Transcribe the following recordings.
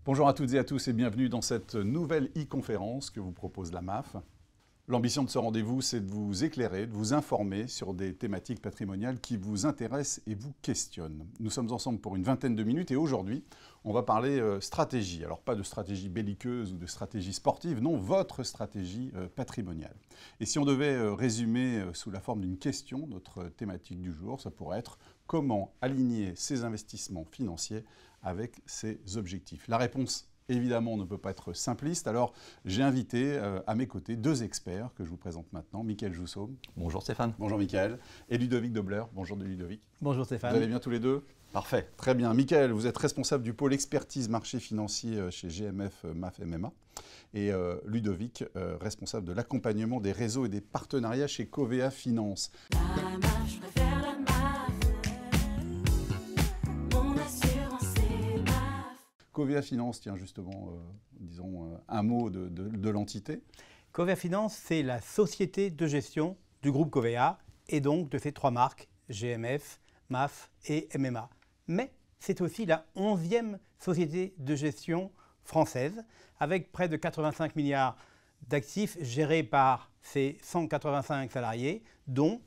Bonjour à toutes et à tous et bienvenue dans cette nouvelle e-conférence que vous propose la MAF. L'ambition de ce rendez-vous, c'est de vous éclairer, de vous informer sur des thématiques patrimoniales qui vous intéressent et vous questionnent. Nous sommes ensemble pour une vingtaine de minutes et aujourd'hui, on va parler stratégie. Alors pas de stratégie belliqueuse ou de stratégie sportive, non, votre stratégie patrimoniale. Et si on devait résumer sous la forme d'une question notre thématique du jour, ça pourrait être comment aligner ses investissements financiers avec ses objectifs. La réponse évidemment, ne peut pas être simpliste. Alors, j'ai invité à mes côtés deux experts que je vous présente maintenant. Mickaël Jousseau. Bonjour Stéphane. Bonjour Mickaël. Et Ludovic Dobler. Bonjour Ludovic. Bonjour Stéphane. Vous allez bien tous les deux? Parfait. Très bien. Mickaël, vous êtes responsable du pôle expertise marché financier chez GMF MAF MMA. Et Ludovic, responsable de l'accompagnement des réseaux et des partenariats chez Covea Finance. Je préfère la MAF. Mon assurance c'est MAF. Covea Finance, tiens justement, disons un mot de l'entité. Covea Finance, c'est la société de gestion du groupe Covea et donc de ses trois marques, GMF, MAF et MMA. Mais c'est aussi la 11e société de gestion française avec près de 85 milliards d'actifs gérés par ses 185 salariés, dont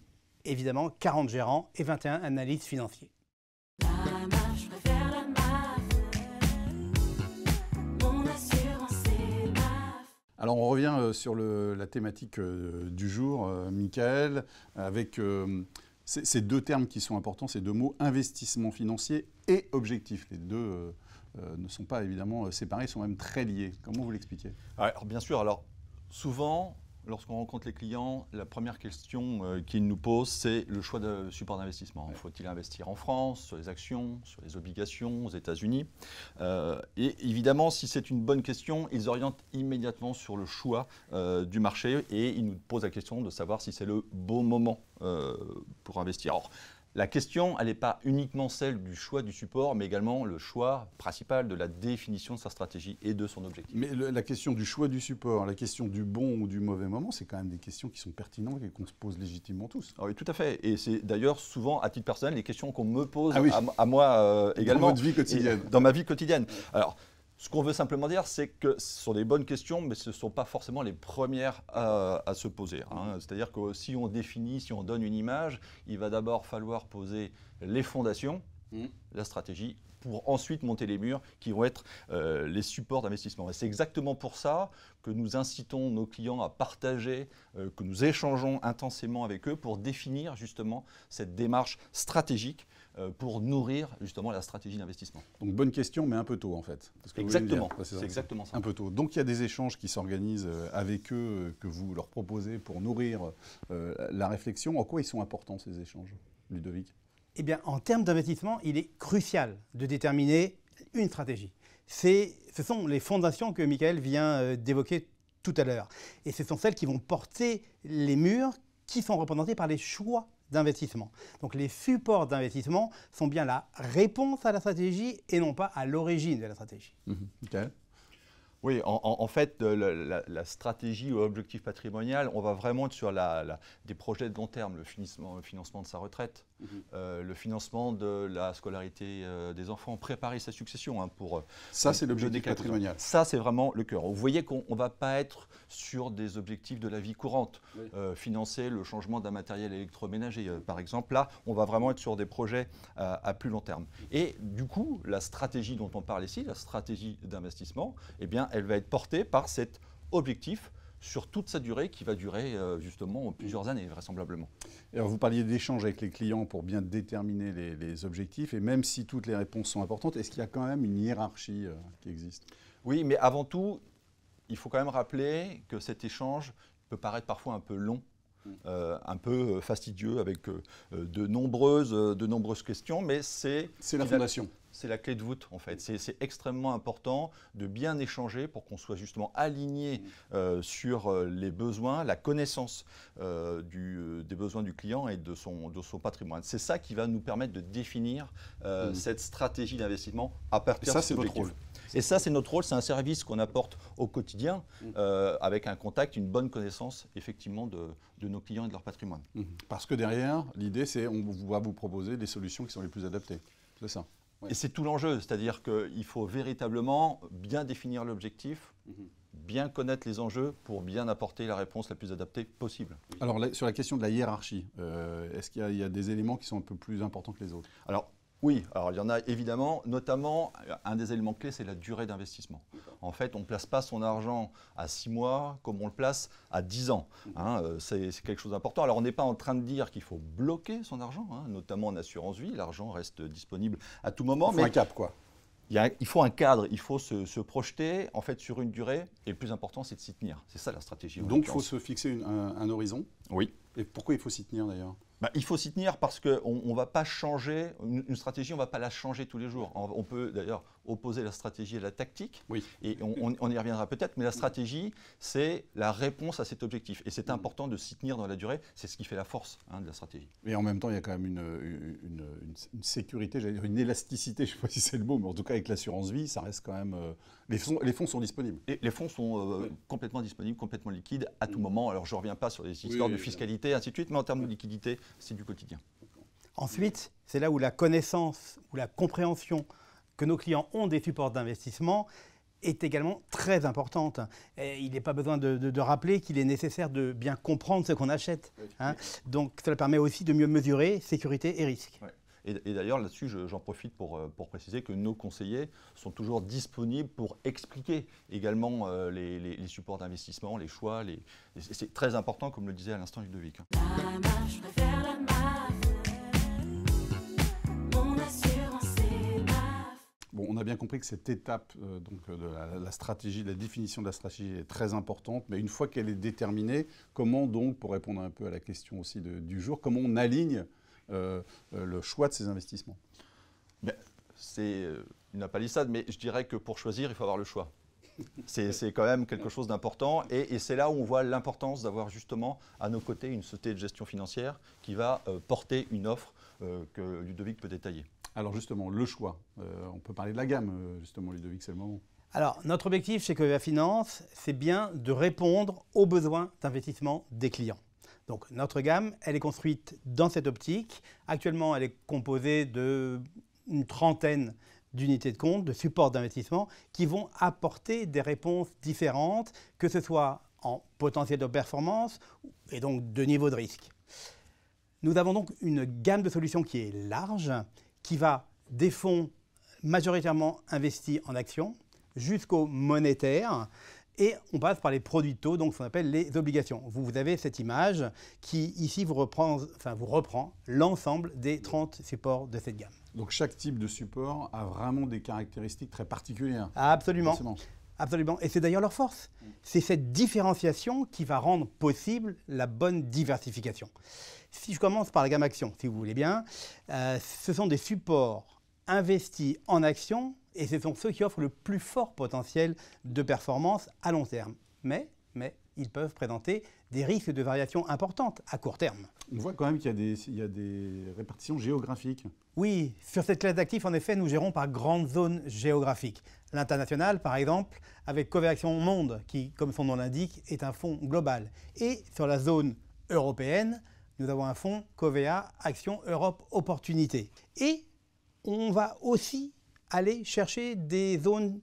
évidemment 40 gérants et 21 analystes financiers. Je préfère la MAF. Mon assurance c'est MAF. Alors on revient sur la thématique du jour, Mickaël, avec ces deux termes qui sont importants, ces deux mots, investissement financier et objectif. Les deux ne sont pas évidemment séparés, ils sont même très liés. Comment vous l'expliquez? Alors, bien sûr, souvent, lorsqu'on rencontre les clients, la première question qu'ils nous posent, c'est le choix de support d'investissement. Faut-il investir en France, sur les actions, sur les obligations, aux États-Unis? Et évidemment, si c'est une bonne question, ils orientent immédiatement sur le choix du marché et ils nous posent la question de savoir si c'est le bon moment pour investir. Alors, la question, elle n'est pas uniquement celle du choix du support, mais également le choix principal de la définition de sa stratégie et de son objectif. Mais la question du choix du support, la question du bon ou du mauvais moment, c'est quand même des questions qui sont pertinentes et qu'on se pose légitimement tous. Ah oui, tout à fait. Et c'est d'ailleurs souvent, à titre personnel, les questions qu'on me pose à moi également. Dans votre vie quotidienne. Dans ma vie quotidienne. Alors, ce qu'on veut simplement dire, c'est que ce sont des bonnes questions, mais ce ne sont pas forcément les premières à se poser. C'est-à-dire que si on définit, si on donne une image, il va d'abord falloir poser les fondations, la stratégie, pour ensuite monter les murs qui vont être les supports d'investissement. Et c'est exactement pour ça que nous incitons nos clients à partager, que nous échangeons intensément avec eux pour définir justement cette démarche stratégique pour nourrir justement la stratégie d'investissement. Donc bonne question, mais un peu tôt en fait. Exactement, c'est exactement ça. Un peu tôt. Donc il y a des échanges qui s'organisent avec eux, que vous leur proposez pour nourrir la réflexion. En quoi ils sont importants ces échanges, Ludovic? Eh bien, en termes d'investissement, il est crucial de déterminer une stratégie. Ce sont les fondations que Mickaël vient d'évoquer tout à l'heure. Et ce sont celles qui vont porter les murs qui sont représentés par les choix d'investissement. Donc les supports d'investissement sont bien la réponse à la stratégie et non pas à l'origine de la stratégie. Mickaël? Oui, en fait, la stratégie ou l'objectif patrimonial, on va vraiment être sur des projets de long terme, le financement de sa retraite, le financement de la scolarité des enfants, préparer sa succession pour... Ça, c'est l'objectif patrimonial. Ça, c'est vraiment le cœur. Vous voyez qu'on ne va pas être sur des objectifs de la vie courante, financer le changement d'un matériel électroménager, par exemple. Là, on va vraiment être sur des projets à plus long terme. Et du coup, la stratégie dont on parle ici, la stratégie d'investissement, eh bien, elle va être portée par cet objectif sur toute sa durée qui va durer justement plusieurs années vraisemblablement. Alors vous parliez d'échanges avec les clients pour bien déterminer les objectifs et même si toutes les réponses sont importantes, est-ce qu'il y a quand même une hiérarchie qui existe? Oui, mais avant tout, il faut quand même rappeler que cet échange peut paraître parfois un peu long, un peu fastidieux avec de nombreuses questions, mais c'est la fondation. C'est la clé de voûte en fait. C'est extrêmement important de bien échanger pour qu'on soit justement aligné sur les besoins, la connaissance des besoins du client et de son patrimoine. C'est ça qui va nous permettre de définir cette stratégie d'investissement à partir de cet objectif. Votre rôle. Et ça, c'est notre rôle, c'est un service qu'on apporte au quotidien avec un contact, une bonne connaissance effectivement de nos clients et de leur patrimoine. Parce que derrière, l'idée, c'est on va vous proposer des solutions qui sont les plus adaptées. C'est ça. Ouais. Et c'est tout l'enjeu, c'est-à-dire qu'il faut véritablement bien définir l'objectif, bien connaître les enjeux pour bien apporter la réponse la plus adaptée possible. Alors, sur la question de la hiérarchie, est-ce qu'il y a des éléments qui sont un peu plus importants que les autres? Alors, oui, alors il y en a évidemment, notamment un des éléments clés, c'est la durée d'investissement. En fait, on ne place pas son argent à 6 mois comme on le place à 10 ans. C'est quelque chose d'important. Alors, on n'est pas en train de dire qu'il faut bloquer son argent, notamment en assurance vie. L'argent reste disponible à tout moment. Il faut un cap, quoi. Il faut un cadre, il faut se projeter en fait sur une durée. Et le plus important, c'est de s'y tenir. C'est ça la stratégie. Donc, il faut se fixer un horizon. Oui. Et pourquoi il faut s'y tenir, d'ailleurs? Il faut s'y tenir parce qu'on ne va pas changer, une stratégie, on ne va pas la changer tous les jours. On peut d'ailleurs opposer la stratégie à la tactique, Oui. et on y reviendra peut-être, mais la stratégie, c'est la réponse à cet objectif. Et c'est important de s'y tenir dans la durée, c'est ce qui fait la force de la stratégie. Et en même temps, il y a quand même une sécurité, j'allais dire une élasticité, je ne sais pas si c'est le mot, mais en tout cas avec l'assurance vie, ça reste quand même... les fonds sont disponibles. Et les fonds sont complètement disponibles, complètement liquides à tout moment. Alors je ne reviens pas sur les histoires de fiscalité, ainsi de suite, mais en termes de liquidité, c'est du quotidien. Ensuite, c'est là où la connaissance ou la compréhension que nos clients ont des supports d'investissement est également très importante. Et il n'est pas besoin de rappeler qu'il est nécessaire de bien comprendre ce qu'on achète. Donc cela permet aussi de mieux mesurer sécurité et risque. Ouais. Et d'ailleurs, là-dessus, j'en profite pour préciser que nos conseillers sont toujours disponibles pour expliquer également les supports d'investissement, les choix. C'est très important, comme le disait à l'instant Ludovic. La MAF, je préfère la MAF. Mon assurance, c'est MAF. Bon, on a bien compris que cette étape de la stratégie, de la définition de la stratégie est très importante, mais une fois qu'elle est déterminée, comment donc, pour répondre un peu à la question aussi du jour, comment on aligne le choix de ces investissements? C'est une palissade, mais je dirais que pour choisir, il faut avoir le choix. C'est quand même quelque chose d'important et c'est là où on voit l'importance d'avoir justement à nos côtés une société de gestion financière qui va porter une offre que Ludovic peut détailler. Alors justement, le choix, on peut parler de la gamme, justement Ludovic, c'est le moment. Alors, notre objectif chez Covea Finance, c'est bien de répondre aux besoins d'investissement des clients. Donc, notre gamme, elle est construite dans cette optique. Actuellement, elle est composée d'une trentaine d'unités de compte, de supports d'investissement, qui vont apporter des réponses différentes, que ce soit en potentiel de performance et donc de niveau de risque. Nous avons donc une gamme de solutions qui est large, qui va des fonds majoritairement investis en actions jusqu'au monétaire. Et on passe par les produits de taux, donc ce qu'on appelle les obligations. Vous avez cette image qui, ici, vous reprend l'ensemble des 30 supports de cette gamme. Donc chaque type de support a vraiment des caractéristiques très particulières. Absolument. Forcément. Absolument. Et c'est d'ailleurs leur force. C'est cette différenciation qui va rendre possible la bonne diversification. Si je commence par la gamme action, si vous voulez bien, ce sont des supports investis en actions et ce sont ceux qui offrent le plus fort potentiel de performance à long terme. Mais ils peuvent présenter des risques de variation importantes à court terme. On voit quand même qu'il y a des répartitions géographiques. Oui, sur cette classe d'actifs, en effet, nous gérons par grandes zones géographiques. L'international, par exemple, avec Covea Action Monde, qui, comme son nom l'indique, est un fonds global. Et sur la zone européenne, nous avons un fonds Covea Action Europe Opportunité. Et on va aussi aller chercher des zones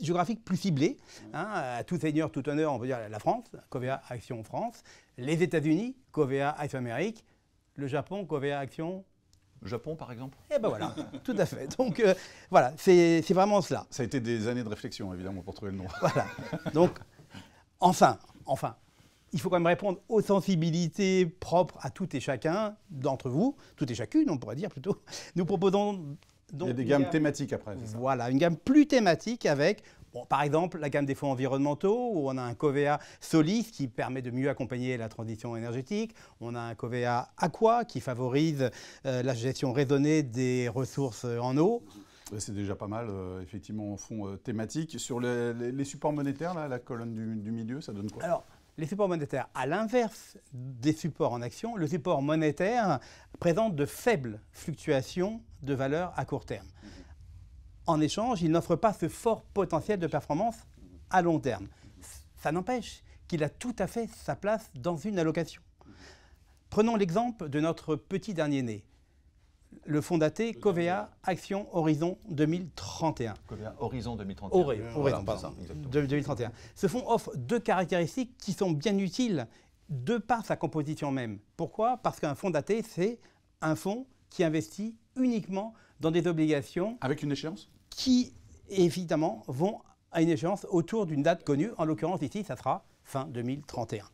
géographiques plus ciblées. À tout seigneur, tout honneur, on peut dire la France, Covea Action France, les États-Unis, Covea Action Amérique, le Japon, Covea Action... Japon, par exemple? Eh ben voilà, tout à fait. Donc voilà, c'est vraiment cela. Ça a été des années de réflexion, évidemment, pour trouver le nom. Voilà. Donc, enfin, il faut quand même répondre aux sensibilités propres à tout et chacun d'entre vous, tout et chacune, on pourrait dire plutôt. Nous proposons donc... Il y a des gammes thématiques après, c'est ça? Voilà, une gamme plus thématique avec, par exemple, la gamme des fonds environnementaux, où on a un Covea Solis qui permet de mieux accompagner la transition énergétique. On a un Covea Aqua qui favorise la gestion raisonnée des ressources en eau. C'est déjà pas mal, effectivement, en fonds thématiques. Sur les supports monétaires, là, la colonne du milieu, ça donne quoi? Alors, les supports monétaires, à l'inverse des supports en action, le support monétaire présente de faibles fluctuations de valeur à court terme. En échange, il n'offre pas ce fort potentiel de performance à long terme. Ça n'empêche qu'il a tout à fait sa place dans une allocation. Prenons l'exemple de notre petit dernier né. le fonds daté Covea Action Horizon 2031. Horizon 2031. Horizon, Voilà, c'est pardon, ça, exactement. 2031. Ce fonds offre deux caractéristiques qui sont bien utiles de par sa composition même. Pourquoi? Parce qu'un fonds daté, c'est un fonds qui investit uniquement dans des obligations Avec une échéance? qui, évidemment, vont à une échéance autour d'une date connue. En l'occurrence, ici, ça sera fin 2031.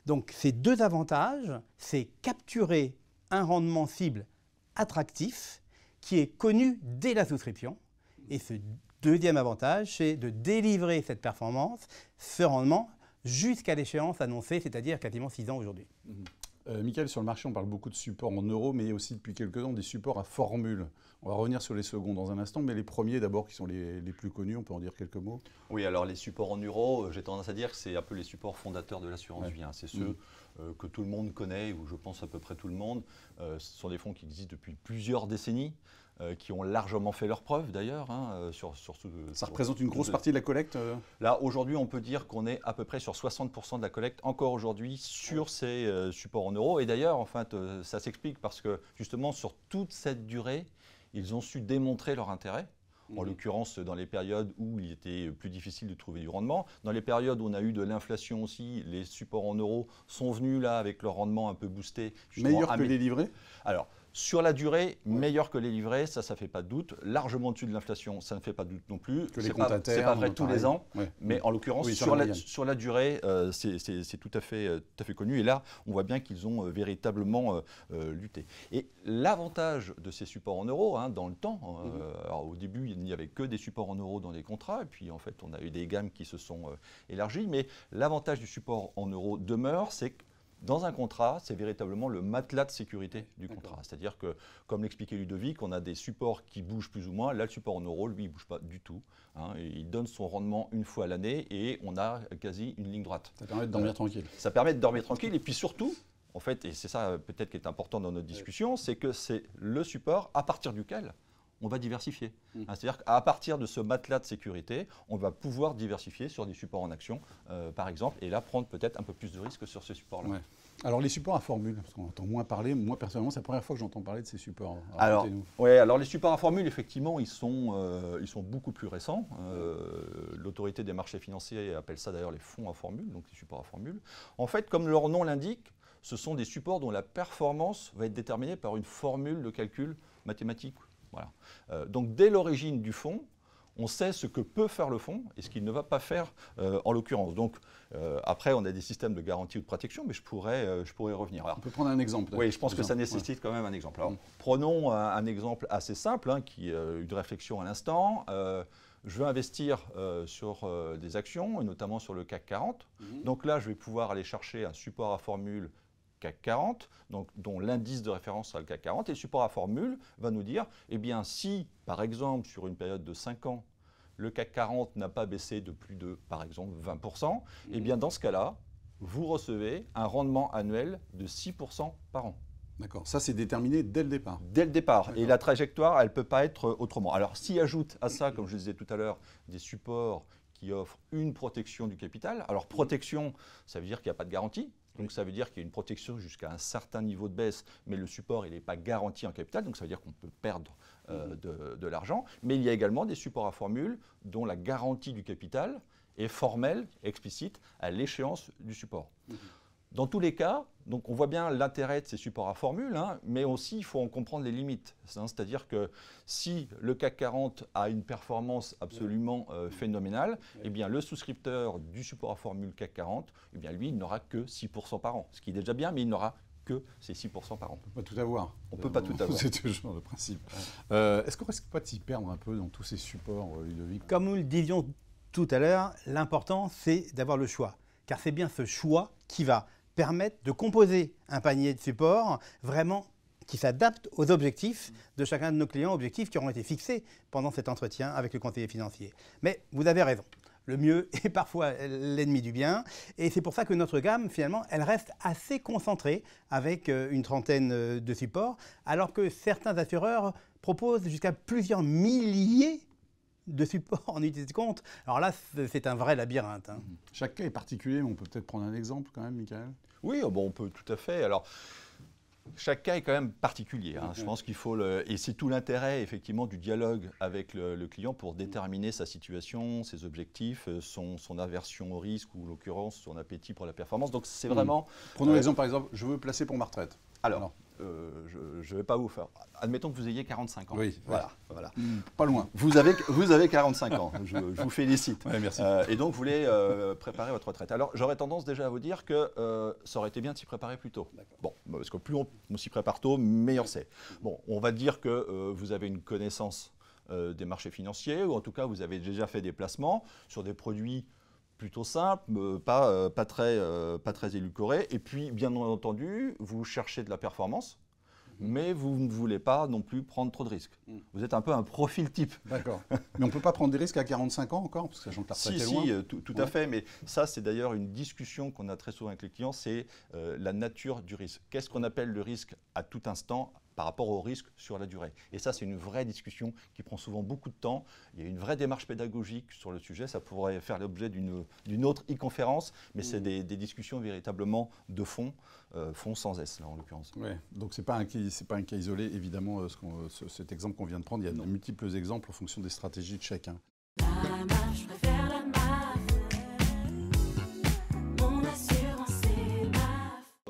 Donc, ces deux avantages, c'est capturer un rendement cible attractif qui est connu dès la souscription. Et ce deuxième avantage, c'est de délivrer cette performance, ce rendement, jusqu'à l'échéance annoncée, c'est-à-dire quasiment 6 ans aujourd'hui. Michael, sur le marché, on parle beaucoup de supports en euros, mais il y a aussi depuis quelques temps des supports à formule. On va revenir sur les seconds dans un instant, mais les premiers d'abord qui sont les plus connus, on peut en dire quelques mots. Oui, alors les supports en euros, j'ai tendance à dire que c'est un peu les supports fondateurs de l'assurance Ouais. vie. Hein. C'est ceux que tout le monde connaît, ou je pense à peu près tout le monde. Ce sont des fonds qui existent depuis plusieurs décennies, qui ont largement fait leurs preuves d'ailleurs. Hein, Ça représente une grosse partie de la collecte Là, aujourd'hui, on peut dire qu'on est à peu près sur 60% de la collecte encore aujourd'hui sur ces supports en euros. Et d'ailleurs, en fait, ça s'explique parce que justement, sur toute cette durée, ils ont su démontrer leur intérêt. En l'occurrence, dans les périodes où il était plus difficile de trouver du rendement. Dans les périodes où on a eu de l'inflation aussi, les supports en euros sont venus là avec leur rendement un peu boosté. Meilleur que les livrets? Alors, sur la durée, meilleur que les livrets, ça ne fait pas de doute. Largement au-dessus de l'inflation, ça ne fait pas de doute non plus. Que les C'est comptes à c'est pas terme, vrai tous pareil. les ans, Ouais. mais en l'occurrence, Oui, sur la durée, c'est tout à fait connu. Et là, on voit bien qu'ils ont véritablement lutté. Et l'avantage de ces supports en euros, hein, dans le temps, alors au début, il n'y avait que des supports en euros dans les contrats, et puis en fait, on a eu des gammes qui se sont élargies. Mais l'avantage du support en euros demeure, c'est que dans un contrat, c'est véritablement le matelas de sécurité du contrat. C'est-à-dire que, comme l'expliquait Ludovic, on a des supports qui bougent plus ou moins. Là, le support en euros, lui, il ne bouge pas du tout. Hein, et il donne son rendement une fois à l'année et on a quasi une ligne droite. Ça permet de dormir tranquille. Ça permet de dormir tranquille. Et puis surtout, en fait, et c'est ça peut-être qui est important dans notre discussion, c'est que c'est le support à partir duquel on va diversifier. Hein, c'est-à-dire qu'à partir de ce matelas de sécurité, on va pouvoir diversifier sur des supports en action, par exemple, et là prendre peut-être un peu plus de risques sur ce support-là. Ouais. Alors les supports à formule, parce qu'on entend moins parler, moi personnellement c'est la première fois que j'entends parler de ces supports. Alors, racontez-nous. alors les supports à formule, effectivement, ils sont beaucoup plus récents. L'autorité des marchés financiers appelle ça d'ailleurs les fonds à formule, donc les supports à formule. En fait, comme leur nom l'indique, ce sont des supports dont la performance va être déterminée par une formule de calcul mathématique. Voilà. Donc dès l'origine du fonds, on sait ce que peut faire le fonds et ce qu'il ne va pas faire en l'occurrence. Donc après, on a des systèmes de garantie ou de protection, mais je pourrais revenir. Alors, On peut prendre un exemple. oui, je pense que ça nécessite quand même un exemple. Alors, prenons un exemple assez simple, hein, qui a eu de réflexion à l'instant. Je veux investir sur des actions, et notamment sur le CAC 40. Donc là, je vais pouvoir aller chercher un support à formule CAC 40, donc, dont l'indice de référence sera le CAC 40, et le support à formule va nous dire, eh bien, si, par exemple, sur une période de 5 ans, le CAC 40 n'a pas baissé de plus de, par exemple, 20%, eh bien, dans ce cas-là, vous recevez un rendement annuel de 6% par an. D'accord, ça c'est déterminé dès le départ. Dès le départ. Et la trajectoire, elle ne peut pas être autrement. Alors, s'y ajoute à ça, comme je le disais tout à l'heure, des supports qui offrent une protection du capital. Alors, protection, ça veut dire qu'il n'y a pas de garantie. Donc, ça veut dire qu'il y a une protection jusqu'à un certain niveau de baisse, mais le support, il n'est pas garanti en capital. Donc, ça veut dire qu'on peut perdre de l'argent. Mais il y a également des supports à formule dont la garantie du capital est formelle, explicite, à l'échéance du support. Dans tous les cas, donc on voit bien l'intérêt de ces supports à formule, hein, mais aussi il faut en comprendre les limites. C'est-à-dire que si le CAC 40 a une performance absolument phénoménale, eh bien, le souscripteur du support à formule CAC 40, eh bien, lui, il n'aura que 6% par an. Ce qui est déjà bien, mais il n'aura que ces 6% par an. On ne peut pas tout avoir. On ne peut pas tout avoir. C'est toujours le principe. Est-ce qu'on risque pas de s'y perdre un peu dans tous ces supports, Ludovic? Comme nous le disions tout à l'heure, l'important c'est d'avoir le choix. Car c'est bien ce choix qui va permettre de composer un panier de supports vraiment qui s'adapte aux objectifs de chacun de nos clients, objectifs qui auront été fixés pendant cet entretien avec le conseiller financier. Mais vous avez raison, le mieux est parfois l'ennemi du bien, et c'est pour ça que notre gamme, finalement, elle reste assez concentrée avec une trentaine de supports, alors que certains assureurs proposent jusqu'à plusieurs milliers de supports en unité de compte. Alors là, c'est un vrai labyrinthe. Hein. Chaque cas est particulier, mais on peut peut-être prendre un exemple quand même, Michael. Oui, bon, on peut tout à fait. Alors, Chaque cas est quand même particulier. Hein. Je pense qu'il faut et c'est tout l'intérêt effectivement du dialogue avec le client pour déterminer sa situation, ses objectifs, son aversion au risque ou en l'occurrence son appétit pour la performance. Donc c'est vraiment. Prenons l'exemple par exemple, je veux placer pour ma retraite. Alors, je ne vais pas vous faire. Admettons que vous ayez 45 ans. Oui. Voilà. Pas loin. Vous avez 45 ans. Je vous félicite. Ouais, merci. Et donc vous voulez préparer votre retraite. Alors j'aurais tendance déjà à vous dire que ça aurait été bien de s'y préparer plus tôt. Bon, parce que plus on s'y prépare tôt, meilleur c'est. Bon, on va dire que vous avez une connaissance des marchés financiers, ou en tout cas vous avez déjà fait des placements sur des produits plutôt simples, pas très édulcorés. Et puis, bien entendu, vous cherchez de la performance, mais vous ne voulez pas non plus prendre trop de risques. Vous êtes un peu un profil type. D'accord. Mais on ne peut pas prendre des risques à 45 ans encore, parce que sachant que la retraite est loin. Tout à fait. Mais ça, c'est d'ailleurs une discussion qu'on a très souvent avec les clients, c'est la nature du risque. Qu'est-ce qu'on appelle le risque à tout instant par rapport au risque sur la durée. Et ça, c'est une vraie discussion qui prend souvent beaucoup de temps. Il y a une vraie démarche pédagogique sur le sujet. Ça pourrait faire l'objet d'une autre e-conférence, mais c'est des discussions véritablement de fond, fond sans S, là, en l'occurrence. Oui, donc ce n'est pas un cas isolé, évidemment, cet exemple qu'on vient de prendre. Il y a de multiples exemples en fonction des stratégies de chacun. La MAF, je préfère la MAF. Mon assurance, c'est MAF.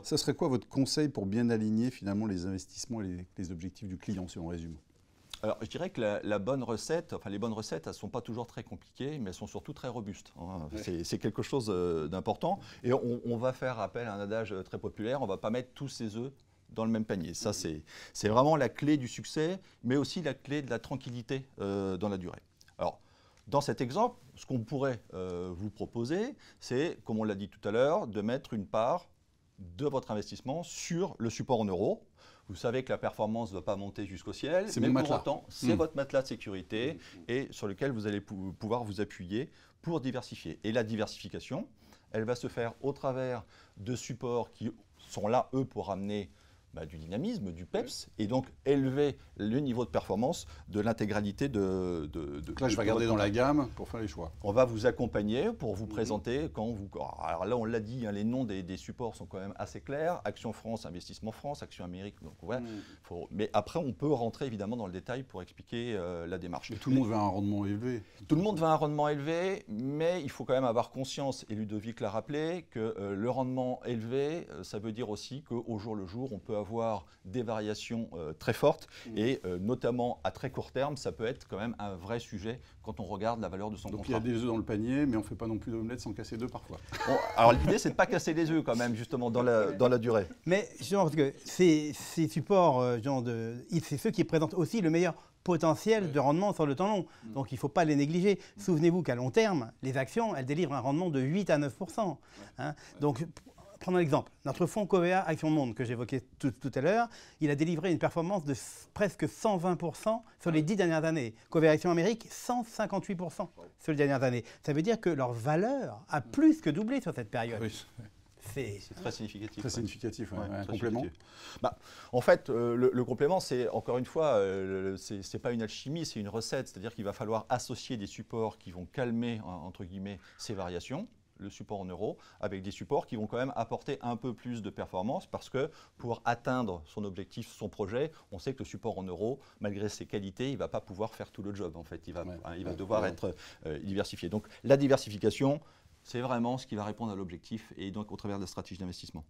Ça serait quoi votre conseil pour bien aligner finalement les investissements et les objectifs du client, si on résume? Alors, je dirais que les bonnes recettes, elles ne sont pas toujours très compliquées, mais elles sont surtout très robustes. Hein. Ouais. C'est quelque chose d'important. Et on va faire appel à un adage très populaire, on ne va pas mettre tous ses œufs dans le même panier. Ça, c'est vraiment la clé du succès, mais aussi la clé de la tranquillité dans la durée. Alors, dans cet exemple, ce qu'on pourrait vous proposer, c'est, comme on l'a dit tout à l'heure, de mettre une part de votre investissement sur le support en euros. Vous savez que la performance ne va pas monter jusqu'au ciel, mais pour autant, c'est votre matelas de sécurité et sur lequel vous allez pouvoir vous appuyer pour diversifier. Et la diversification, elle va se faire au travers de supports qui sont là, eux, pour amener du dynamisme, du PEPS, et donc élever le niveau de performance de l'intégralité de là, je vais regarder dans la gamme pour faire les choix. On va vous accompagner pour vous présenter quand vous... Alors là, on l'a dit, hein, les noms des supports sont quand même assez clairs. Action France, Investissement France, Action Amérique. Donc, ouais, mais après, on peut rentrer évidemment dans le détail pour expliquer la démarche. Mais tout le monde veut un rendement élevé. Tout le monde veut un rendement élevé, mais il faut quand même avoir conscience, et Ludovic l'a rappelé, que le rendement élevé, ça veut dire aussi qu'au jour le jour, on peut avoir des variations très fortes et notamment à très court terme, ça peut être quand même un vrai sujet quand on regarde la valeur de son contrat. Donc il y a des œufs dans le panier, mais on ne fait pas non plus d'omelette sans casser d'œufs parfois. Bon, alors l'idée, c'est de ne pas casser les œufs quand même, justement, dans la durée. Mais justement, parce que ces supports, c'est ceux qui présentent aussi le meilleur potentiel de rendement sur le temps long. Donc il ne faut pas les négliger. Souvenez-vous qu'à long terme, les actions, elles délivrent un rendement de 8 à 9%. Hein. Donc, prenons l'exemple. Notre fonds Covea Action Monde, que j'évoquais tout à l'heure, il a délivré une performance de presque 120% sur les 10 dernières années. Covea Action Amérique, 158% sur les dernières années. Ça veut dire que leur valeur a plus que doublé sur cette période. Oui. C'est très significatif. Très significatif, un très complément. En fait, le complément, c'est encore une fois, c'est pas une alchimie, c'est une recette. C'est-à-dire qu'il va falloir associer des supports qui vont calmer, entre guillemets, ces variations, le support en euros, avec des supports qui vont quand même apporter un peu plus de performance parce que pour atteindre son objectif, son projet, on sait que le support en euros, malgré ses qualités, il ne va pas pouvoir faire tout le job. En fait, il va devoir être diversifié. Donc la diversification, c'est vraiment ce qui va répondre à l'objectif et donc au travers de la stratégie d'investissement.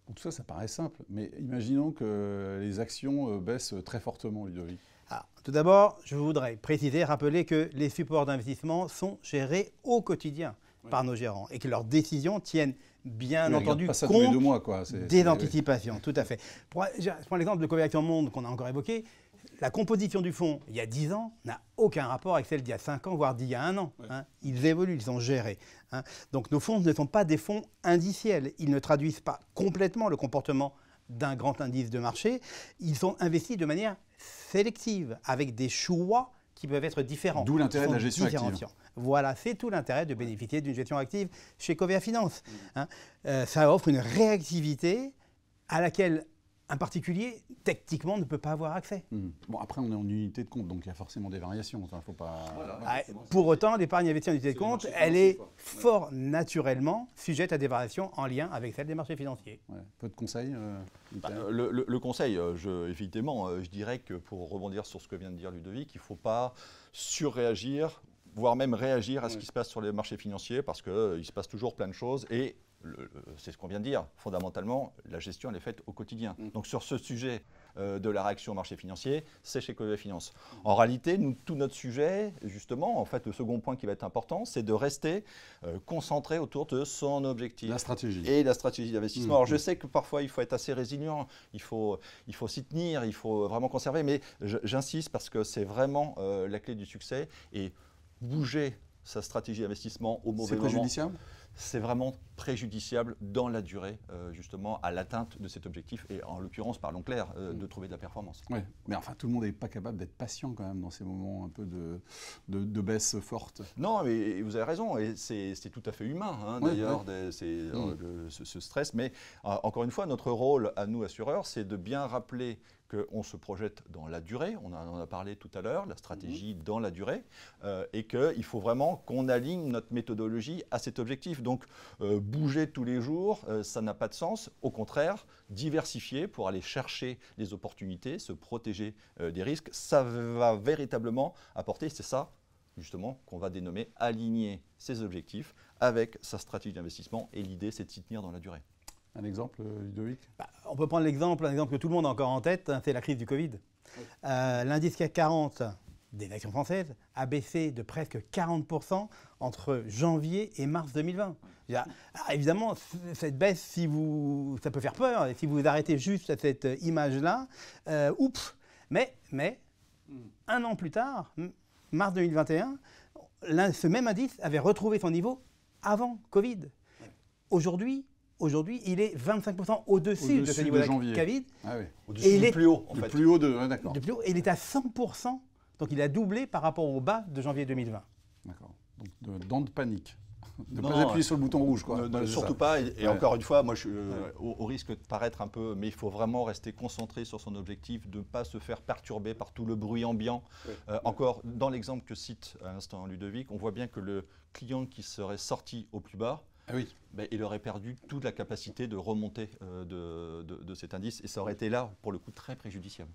Tout ça, ça paraît simple, mais imaginons que les actions baissent très fortement, Ludovic. Alors, tout d'abord, je voudrais préciser, rappeler que les supports d'investissement sont gérés au quotidien par nos gérants et que leurs décisions tiennent bien entendu pas ça compte tous les 2 mois, quoi. des anticipations. Tout à fait. Je prends l'exemple de Covea Action Monde qu'on a encore évoqué. La composition du fonds, il y a 10 ans, n'a aucun rapport avec celle d'il y a 5 ans, voire d'il y a 1 an. Hein. Ils évoluent, ils sont gérés. Hein. Donc nos fonds ne sont pas des fonds indiciels. Ils ne traduisent pas complètement le comportement d'un grand indice de marché. Ils sont investis de manière sélective, avec des choix qui peuvent être différents. D'où l'intérêt de la gestion active. Voilà, c'est tout l'intérêt de bénéficier d'une gestion active chez Covea Finance. Hein. Ça offre une réactivité à laquelle un particulier, techniquement, ne peut pas avoir accès. Bon, après, on est en unité de compte, donc il y a forcément des variations. Il ne faut pas... Pour autant, l'épargne investie en unité de C'est le compte, marché elle financier, est quoi. fort naturellement sujette à des variations en lien avec celle des marchés financiers. Ouais. Peu de conseils Michael Le conseil, effectivement, je dirais que pour rebondir sur ce que vient de dire Ludovic, il ne faut pas surréagir, voire même réagir à ce qui se passe sur les marchés financiers, parce qu'il se passe toujours plein de choses et c'est ce qu'on vient de dire, fondamentalement, la gestion elle est faite au quotidien. Donc sur ce sujet de la réaction au marché financier, c'est chez Covea Finance. En réalité, tout notre sujet, justement, en fait, le second point qui va être important, c'est de rester concentré autour de son objectif. La stratégie. Et la stratégie d'investissement. Alors je sais que parfois il faut être assez résilient, il faut s'y tenir, il faut vraiment conserver, mais j'insiste parce que c'est vraiment la clé du succès. Et bouger sa stratégie d'investissement au mauvais C'est moment, préjudiciable? c'est vraiment préjudiciable dans la durée, justement, à l'atteinte de cet objectif. Et en l'occurrence, parlons clair, de trouver de la performance. Ouais. Mais enfin, tout le monde n'est pas capable d'être patient quand même dans ces moments un peu de baisse forte. Non, mais vous avez raison, et c'est tout à fait humain, hein, Ouais, d'ailleurs, ce stress. Mais encore une fois, notre rôle à nous, assureurs, c'est de bien rappeler qu'on se projette dans la durée, on en a parlé tout à l'heure, la stratégie dans la durée, et qu'il faut vraiment qu'on aligne notre méthodologie à cet objectif. Donc, bouger tous les jours, ça n'a pas de sens. Au contraire, diversifier pour aller chercher les opportunités, se protéger des risques, ça va véritablement apporter, c'est ça, justement, qu'on va dénommer aligner ses objectifs avec sa stratégie d'investissement. Et l'idée, c'est de s'y tenir dans la durée. Un exemple, Ludovic? On peut prendre un exemple que tout le monde a encore en tête, hein, c'est la crise du Covid. L'indice CAC 40 des actions françaises a baissé de presque 40% entre janvier et mars 2020. Alors, évidemment, cette baisse, ça peut faire peur, et si vous arrêtez juste à cette image-là, oups. Mais un an plus tard, mars 2021, ce même indice avait retrouvé son niveau avant Covid. Aujourd'hui, il est 25% au-dessus de ce niveau de janvier. Covid. Ah oui. Au-dessus du plus haut, en Du fait. plus haut de... ouais, d'accord. De plus haut, et il est à 100%. Donc il a doublé par rapport au bas de janvier 2020. D'accord. Donc, dents de panique. Ne Non, pas appuyer sur le bouton rouge, quoi. Ne, Ouais, c'est surtout ça. pas. Et encore une fois, moi, au risque de paraître un peu, mais il faut vraiment rester concentré sur son objectif, de ne pas se faire perturber par tout le bruit ambiant. Encore, dans l'exemple que cite à l'instant Ludovic, on voit bien que le client qui serait sorti au plus bas, Ah oui. ben, il aurait perdu toute la capacité de remonter de cet indice. Et ça aurait été là, pour le coup, très préjudiciable.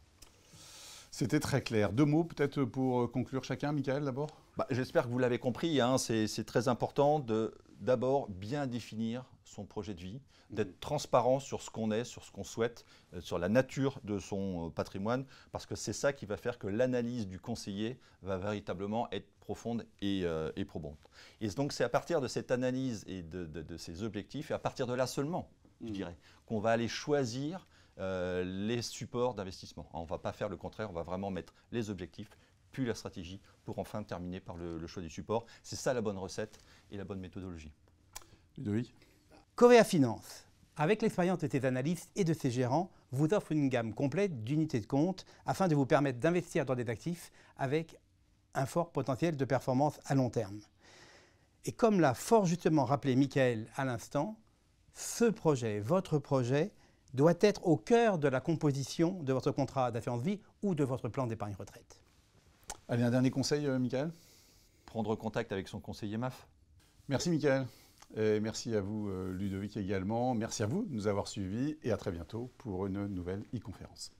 C'était très clair. Deux mots peut-être pour conclure chacun. Michael, d'abord? J'espère que vous l'avez compris, hein, c'est très important de d'abord bien définir son projet de vie, d'être transparent sur ce qu'on est, sur ce qu'on souhaite, sur la nature de son patrimoine, parce que c'est ça qui va faire que l'analyse du conseiller va véritablement être profonde et probante. Et donc c'est à partir de cette analyse et de ces objectifs, et à partir de là seulement, je dirais, qu'on va aller choisir les supports d'investissement. On ne va pas faire le contraire, on va vraiment mettre les objectifs, puis la stratégie, pour enfin terminer par le choix du support. C'est ça la bonne recette et la bonne méthodologie. Ludovic? Covea Finance, avec l'expérience de ses analystes et de ses gérants, vous offre une gamme complète d'unités de compte afin de vous permettre d'investir dans des actifs avec un fort potentiel de performance à long terme. Et comme l'a fort justement rappelé Michael à l'instant, ce projet, votre projet, doit être au cœur de la composition de votre contrat d'assurance vie ou de votre plan d'épargne retraite. Allez, un dernier conseil, Michael? Prendre contact avec son conseiller MAF. Merci, Michael. Et merci à vous, Ludovic, également. Merci à vous de nous avoir suivis et à très bientôt pour une nouvelle e-conférence.